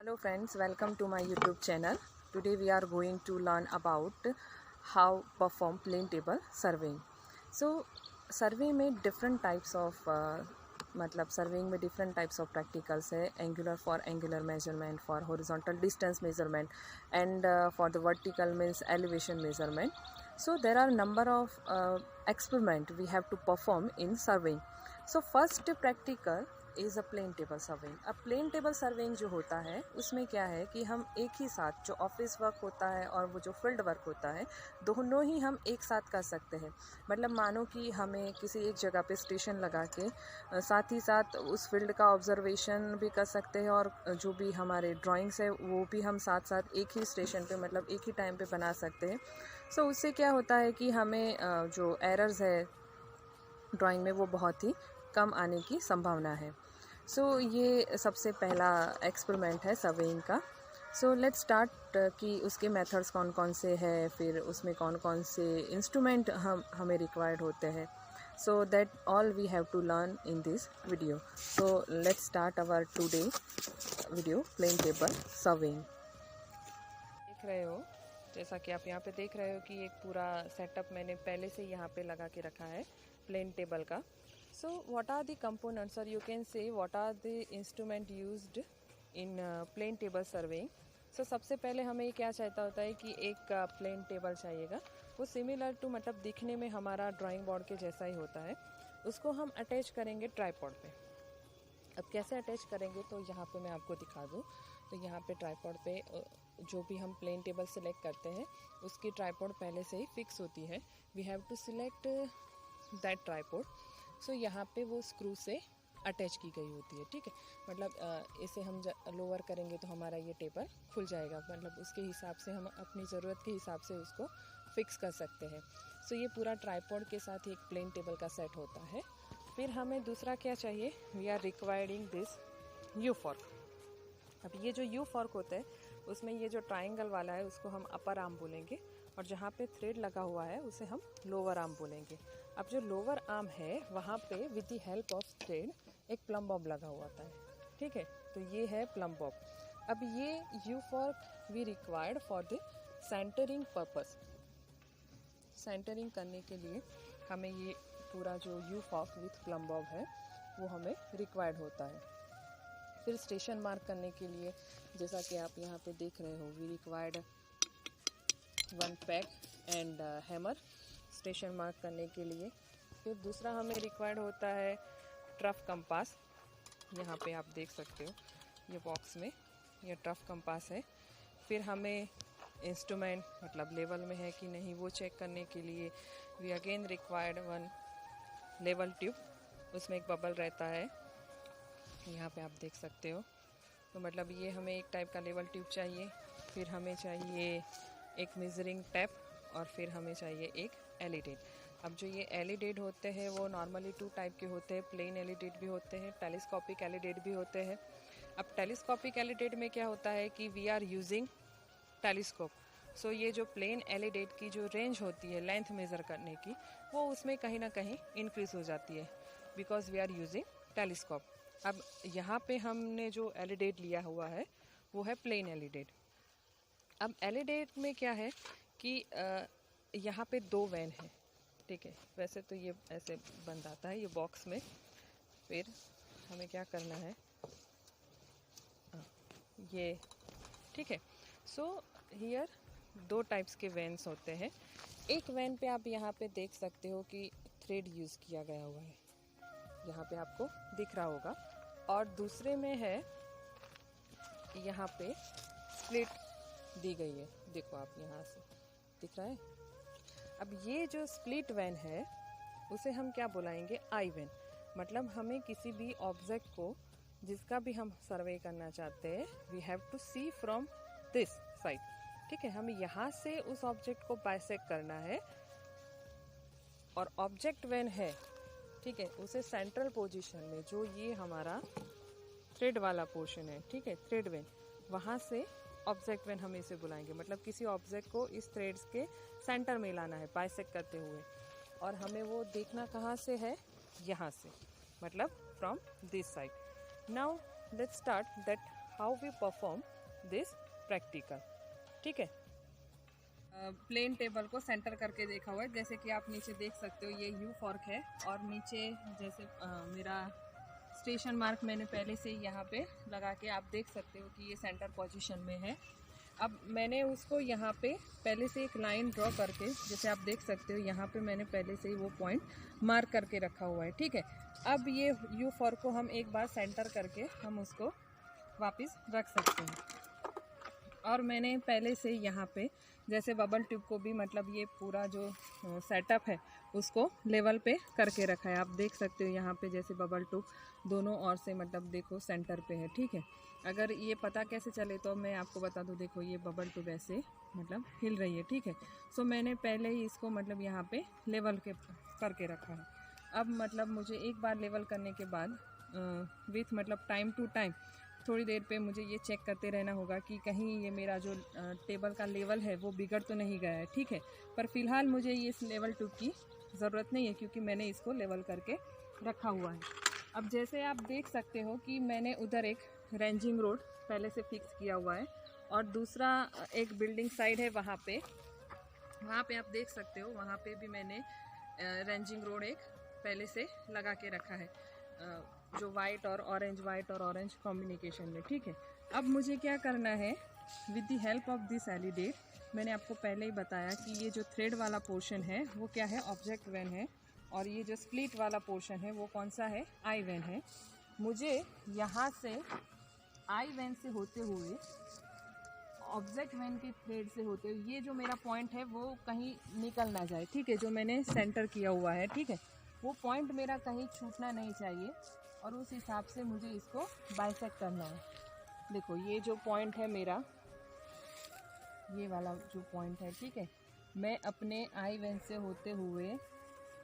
Hello friends, welcome to my YouTube channel. Today we are going to learn about how perform plane table surveying. So survey में different types of मतलब surveying में different types of practicals है. Angular for angular measurement, for horizontal distance measurement, and for the vertical means elevation measurement. So there are number of experiment we have to perform in surveying. So first practical is a plane table surveying. अब plane table surveying जो होता है उसमें क्या है कि हम एक ही साथ जो ऑफिस वर्क होता है और वो जो फील्ड वर्क होता है दोनों ही हम एक साथ कर सकते हैं. मतलब मानो कि हमें किसी एक जगह पे स्टेशन लगा के साथ ही साथ उस फील्ड का ऑब्जर्वेशन भी कर सकते हैं और जो भी हमारे ड्राइंग्स है वो भी हम साथ साथ एक ही स्टेशन पे मतलब एक ही टाइम पे बना सकते हैं. सो उससे क्या होता है कि हमें जो एरर्स है ड्राइंग में वो बहुत ही कम आने की संभावना है. सो ये सबसे पहला एक्सपेरिमेंट है सर्वेइंग का. सो लेट्स स्टार्ट कि उसके मेथड्स कौन कौन से हैं, फिर उसमें कौन कौन से इंस्ट्रूमेंट हमें रिक्वायर्ड होते हैं. So that all we have to learn in this video. So let's start our today video plane table surveying. देख रहे हो जैसा कि आप यहाँ पे देख रहे हो कि एक पूरा सेटअप मैंने पहले से यहाँ पे लगा के रखा है प्लेन टेबल का. So what are the components, or you can say what are the instrument used in plane table surveying. So सबसे पहले हमें क्या चाहता होता है कि एक प्लेन टेबल चाहिएगा. वो सिमिलर टू मतलब दिखने में हमारा ड्राइंग बोर्ड के जैसा ही होता है. उसको हम अटैच करेंगे ट्राइपॉड पे. अब कैसे अटैच करेंगे तो यहाँ पे मैं आपको दिखा दूँ. तो यहाँ पे ट्राइपॉड पे जो भी हम प्लेन टेबल सेलेक्ट करते हैं उसकी ट्राइपॉड पहले से ही फिक्स होती है. We have to select that tripod. So यहाँ पे वो स्क्रू से अटैच की गई होती है. ठीक है, मतलब इसे हम लोअर करेंगे तो हमारा ये टेबल खुल जाएगा. मतलब उसके हिसाब से हम अपनी ज़रूरत के हिसाब से उसको फिक्स कर सकते हैं. सो ये पूरा ट्राइपॉड के साथ एक प्लेन टेबल का सेट होता है. फिर हमें दूसरा क्या चाहिए, we are requiring this U fork. अब ये जो यू फॉर्क होता है उसमें ये जो ट्राइंगल वाला है उसको हम अपर आर्म बोलेंगे और जहाँ पे थ्रेड लगा हुआ है उसे हम लोअर आर्म बोलेंगे. अब जो लोअर आर्म है वहाँ पे with the help of thread एक प्लम बॉब लगा हुआ था. ठीक है, तो ये है प्लम बॉब. अब ये U fork we required for the centering purpose. Centering करने के लिए हमें ये पूरा जो U fork with plumb bob है वो हमें रिक्वायर्ड होता है. फिर स्टेशन मार्क करने के लिए जैसा कि आप यहाँ पे देख रहे हो we required one peg and hammer station mark करने के लिए. फिर दूसरा हमें रिक्वायर्ड होता है ट्रफ कंपास. यहाँ पे आप देख सकते हो ये बॉक्स में ये ट्रफ कंपास है. फिर हमें इंस्ट्रूमेंट मतलब लेवल में है कि नहीं वो चेक करने के लिए we again required one level tube. उसमें एक बबल रहता है, यहाँ पे आप देख सकते हो. तो मतलब ये हमें एक टाइप का लेवल ट्यूब चाहिए. फिर हमें चाहिए एक मेजरिंग टेप और फिर हमें चाहिए एक एलिडेट. अब जो ये एलिडेट होते हैं वो नॉर्मली टू टाइप के होते हैं. प्लेन एलिडेट भी होते हैं, टेलीस्कोपिक एलिडेट भी होते हैं. अब टेलीस्कोपिक एलिडेट में क्या होता है कि वी आर यूजिंग टेलीस्कोप. सो ये जो प्लेन एलिडेट की जो रेंज होती है लेंथ मेज़र करने की वो उसमें कहीं ना कहीं इंक्रीज हो जाती है because we are using telescope. अब यहाँ पे हमने जो एलिडेट लिया हुआ है वो है प्लेन एलिडेट. अब एलिडेट में क्या है कि यहाँ पे दो वैन है. ठीक है, वैसे तो ये ऐसे बंद आता है ये बॉक्स में. फिर हमें क्या करना है ये. ठीक है, सो हियर दो टाइप्स के वैन्स होते हैं. एक वैन पे आप यहाँ पे देख सकते हो कि थ्रेड यूज़ किया गया हुआ है, यहाँ पे आपको दिख रहा होगा. और दूसरे में है यहाँ पे स्प्लिट दी गई है. देखो आप यहाँ से दिख रहा है. अब ये जो स्प्लिट वैन है उसे हम क्या बुलाएंगे, आई वैन. मतलब हमें किसी भी ऑब्जेक्ट को जिसका भी हम सर्वे करना चाहते हैं we have to see from this side. ठीक है, हमें यहाँ से उस ऑब्जेक्ट को बाइसेक्ट करना है और ऑब्जेक्ट वैन है. ठीक है, उसे सेंट्रल पोजीशन में जो ये हमारा थ्रेड वाला पोर्शन है, ठीक है, थ्रेड वैन, वहाँ से ऑब्जेक्ट वैन हम इसे बुलाएंगे. मतलब किसी ऑब्जेक्ट को इस थ्रेड्स के सेंटर में लाना है बाइसेक्ट करते हुए. और हमें वो देखना कहाँ से है, यहाँ से, मतलब from this side. Now let's start that how we perform this practical. ठीक है, प्लेन टेबल को सेंटर करके देखा हुआ है, जैसे कि आप नीचे देख सकते हो ये यू फॉर्क है, और नीचे जैसे मेरा स्टेशन मार्क मैंने पहले से यहाँ पे लगा के आप देख सकते हो कि ये सेंटर पोजीशन में है। अब मैंने उसको यहाँ पे पहले से एक लाइन ड्रॉ करके, जैसे आप देख सकते हो यहाँ पे मैंने पहले से ही वो पॉइंट मार्क करके रखा हुआ है। ठीक है, अब ये यू फॉर्क को हम एक बार सेंटर करके हम उसको वापस रख सकते हैं। और मैंने पहले से यहाँ पे जैसे बबल ट्यूब को भी मतलब ये पूरा जो सेटअप है उसको लेवल पे करके रखा है। आप देख सकते हो यहाँ पे जैसे बबल ट्यूब दोनों ओर से मतलब देखो सेंटर पे है। ठीक है, अगर ये पता कैसे चले तो मैं आपको बता दूँ, देखो ये बबल ट्यूब ऐसे मतलब हिल रही है। ठीक है, सो मैंने पहले ही इसको मतलब यहाँ पे लेवल के करके रखा है। अब मतलब मुझे एक बार लेवल करने के बाद विथ मतलब टाइम टू टाइम थोड़ी देर पे मुझे ये चेक करते रहना होगा कि कहीं ये मेरा जो टेबल का लेवल है वो बिगड़ तो नहीं गया है। ठीक है, पर फिलहाल मुझे ये इस लेवल ट्यूब की ज़रूरत नहीं है क्योंकि मैंने इसको लेवल करके रखा हुआ है। अब जैसे आप देख सकते हो कि मैंने उधर एक रेंजिंग रोड पहले से फिक्स किया हुआ है, और दूसरा एक बिल्डिंग साइड है वहाँ पे आप देख सकते हो, वहाँ पे भी मैंने रेंजिंग रोड एक पहले से लगा के रखा है, जो वाइट और ऑरेंज कॉम्बिनेशन में। ठीक है, अब मुझे क्या करना है, with the help of this alidade, मैंने आपको पहले ही बताया कि ये जो थ्रेड वाला पोर्शन है वो क्या है, ऑब्जेक्ट वैन है, और ये जो स्प्लिट वाला पोर्शन है वो कौन सा है, आई वैन है। मुझे यहाँ से आई वैन से होते हुए ऑब्जेक्ट वैन के थ्रेड से होते हुए ये जो मेरा पॉइंट है वो कहीं निकल ना जाए। ठीक है, जो मैंने सेंटर किया हुआ है, ठीक है, वो पॉइंट मेरा कहीं छूटना नहीं चाहिए, और उस हिसाब से मुझे इसको बाइसेक्ट करना है। देखो ये जो पॉइंट है मेरा, ये वाला जो पॉइंट है, ठीक है, मैं अपने आई वेन से होते हुए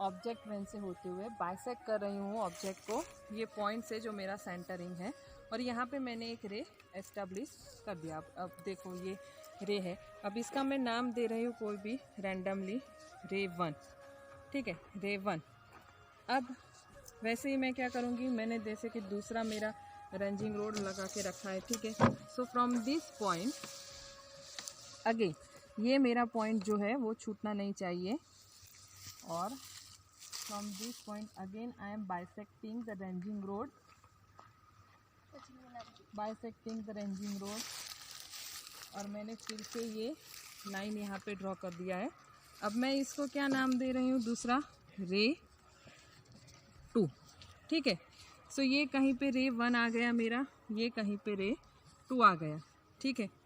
ऑब्जेक्ट वेन से होते हुए बाइसेक्ट कर रही हूँ ऑब्जेक्ट को, ये पॉइंट से जो मेरा सेंटरिंग है, और यहाँ पे मैंने एक रे एस्टेब्लिश कर दिया। अब देखो ये रे है, अब इसका मैं नाम दे रही हूँ कोई भी रैंडमली, रे 1। ठीक है, रे 1। अब वैसे ही मैं क्या करूँगी, मैंने जैसे कि दूसरा मेरा रेंजिंग रोड लगा के रखा है। ठीक है, so from this point again ये मेरा पॉइंट जो है वो छूटना नहीं चाहिए, और from this point again I am bisecting the ranging road, और मैंने फिर से ये लाइन यहाँ पे ड्रॉ कर दिया है। अब मैं इसको क्या नाम दे रही हूँ, दूसरा रे 2। ठीक है, सो ये कहीं पे रे 1 आ गया मेरा, ये कहीं पे रे 2 आ गया। ठीक है,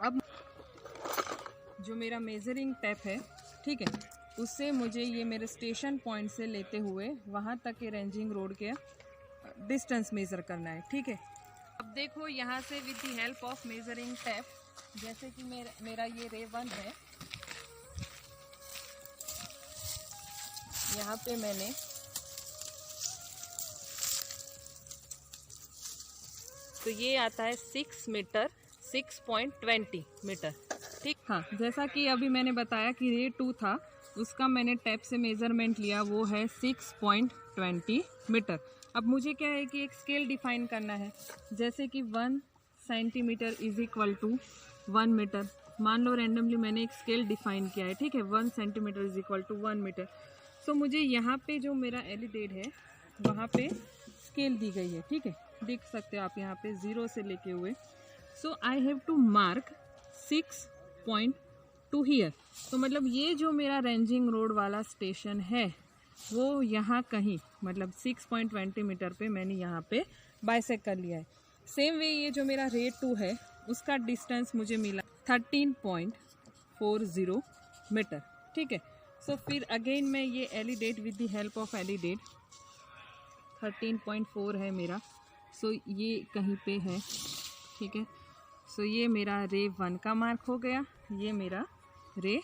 अब जो मेरा मेजरिंग टेप है, ठीक है, उससे मुझे ये मेरे स्टेशन पॉइंट से लेते हुए वहाँ तक के रेंजिंग रोड के डिस्टेंस मेज़र करना है। ठीक है, अब देखो यहाँ से with the help of measuring tape, जैसे कि मेरा ये रे 1 है, यहाँ पे मैंने तो ये आता है 6 मीटर 6.20 मीटर। ठीक, हाँ, जैसा कि अभी मैंने बताया कि रे 2 था, उसका मैंने टैप से मेज़रमेंट लिया, वो है 6.20 मीटर। अब मुझे क्या है कि एक स्केल डिफाइन करना है, जैसे कि 1 centimetre is equal to 1 metre. मान लो रैंडमली मैंने एक स्केल डिफाइन किया है। ठीक है, 1 centimetre is equal to 1 metre. So मुझे यहाँ पे जो मेरा एलिडेट है वहाँ पे स्केल दी गई है। ठीक है, देख सकते हो आप यहाँ पे 0 से लेके हुए। So I have to mark 6.2 here. तो मतलब ये जो मेरा रेंजिंग रोड वाला स्टेशन है वो यहाँ कहीं मतलब 6.20 मीटर पे मैंने यहाँ पे बाइसेक्ट कर लिया है। सेम वे ये जो मेरा रे 2 है उसका डिस्टेंस मुझे मिला 13.40 मीटर। ठीक है, सो फिर अगेन मैं ये alidade with the help of alidade 13.4 है मेरा, सो ये कहीं पे है। ठीक है, सो ये मेरा रे 1 का मार्क हो गया, ये मेरा रे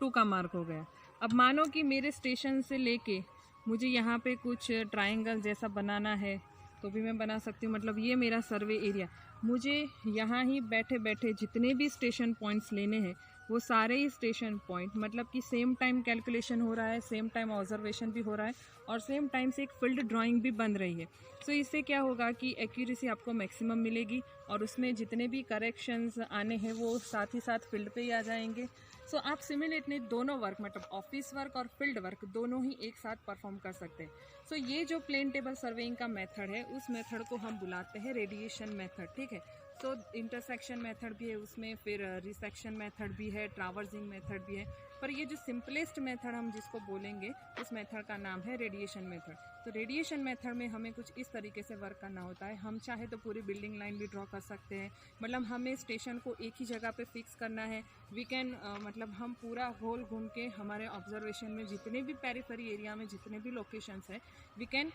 2 का मार्क हो गया। अब मानो कि मेरे स्टेशन से लेके मुझे यहाँ पे कुछ ट्रायंगल जैसा बनाना है तो भी मैं बना सकती हूँ। मतलब ये मेरा सर्वे एरिया, मुझे यहाँ ही बैठे बैठे जितने भी स्टेशन पॉइंट्स लेने हैं वो सारे ही स्टेशन पॉइंट, मतलब कि सेम टाइम कैलकुलेशन हो रहा है, सेम टाइम ऑब्जर्वेशन भी हो रहा है और सेम टाइम से एक फील्ड ड्राइंग भी बन रही है। सो इससे क्या होगा कि एक्यूरेसी आपको मैक्सिमम मिलेगी और उसमें जितने भी करेक्शंस आने हैं वो साथ ही साथ फील्ड पे ही आ जाएंगे। सो आप सिमुलेटली दोनों वर्क, मतलब ऑफिस वर्क और फील्ड वर्क दोनों ही एक साथ परफॉर्म कर सकते हैं। सो ये जो प्लेन टेबल सर्वेइंग का मेथड है, उस मेथड को हम बुलाते हैं रेडिएशन मेथड, ठीक है। सो इंटरसेक्शन मेथड भी है उसमें, फिर रिसेक्शन मेथड भी है, ट्रावर्सिंग मेथड भी है, पर ये जो सिंपलेस्ट मेथड हम जिसको बोलेंगे उस मेथड का नाम है रेडिएशन मेथड। तो रेडिएशन मेथड में हमें कुछ इस तरीके से वर्क करना होता है। हम चाहे तो पूरी बिल्डिंग लाइन भी ड्रॉ कर सकते हैं, मतलब हमें स्टेशन को एक ही जगह पे फिक्स करना है। वी कैन मतलब हम पूरा होल घूम के हमारे ऑब्जर्वेशन में जितने भी पेरिफेरी एरिया में जितने भी लोकेशंस है, we can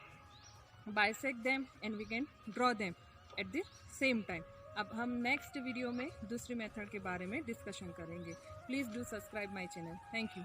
bisect them and we can draw them at the same time. अब हम नेक्स्ट वीडियो में दूसरी मेथड के बारे में डिस्कशन करेंगे। Please do subscribe my channel. Thank you.